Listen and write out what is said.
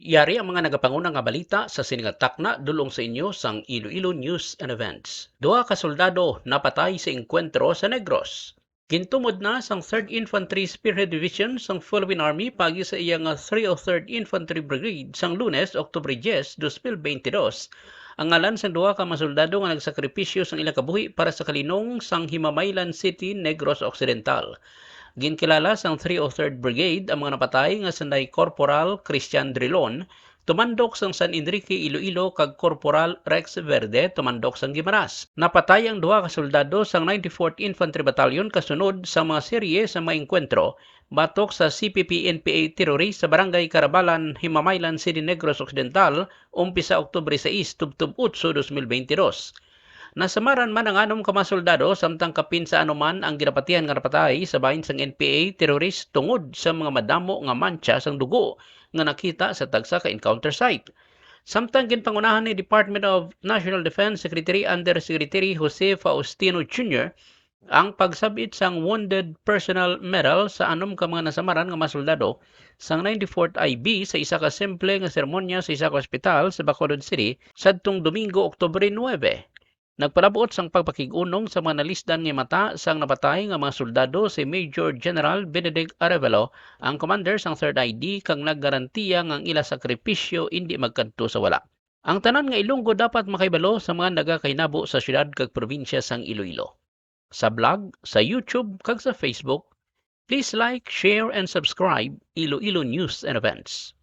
Yari ang mga nagapanguna nga balita sa siningat takna dulong sa inyo sang Iloilo News and Events. Duha ka soldado napatay sa engkwentro sa Negros. Gintumod na sang 3rd Infantry Spearhead Division sang Philippine Army pagi sa iya nga 303rd Infantry Brigade sang Lunes, Oktubre 10, 2022. Ang ngalan sang duha ka mga soldado nga nagsakripisyo sang ilang kabuhi para sa kalinong sang Himamaylan City, Negros Occidental. Ginkilala sang 303rd Brigade ang mga napatay nga sanay Corporal Christian Drilon, tumandok sang San Enrique Iloilo kag Corporal Rex Verde tumandok sang Gimaras. Napatay ang duha ka soldado sang 94th Infantry Battalion kasunod sa mga serye sa mga engkwentro batok sa CPP-NPA terrorist sa Barangay Carabalan, Himamaylan City, Negros Occidental, umpisa Oktubre 6, tubtub 8, 2022. Nasamaran man ang anom ka mga soldado samtang kapin sa anuman ang ginapatihan nga napatay sa bahin sang NPA terrorist tungod sa mga madamo nga mancha sang dugo nga nakita sa tagsa ka encounter site. Samtang ginpangunahan ni Department of National Defense Secretary Undersecretary Jose Faustino Jr. ang pagsabit sang Wounded Personnel Medal sa anom ka mga nasamaran nga mga soldado sang 94th IB sa isa ka simple nga seremonya sa isa ka ospital sa Bacolod City sadtong Domingo, Oktubre 9. Nagpalabuot sang pagpakig-unong sa mga nalisdan nga mata sang napatay nga mga soldado si Major General Benedict Arevalo, ang commander sang 3rd ID kang naggarantiya nga ang ila sakripisyo hindi magkanto sa wala. Ang tanan nga Ilonggo dapat makaibalo sa mga nagakainabo sa syudad kag probinsya sang Iloilo. Sa blog, sa YouTube kag sa Facebook, please like, share and subscribe Iloilo News and Events.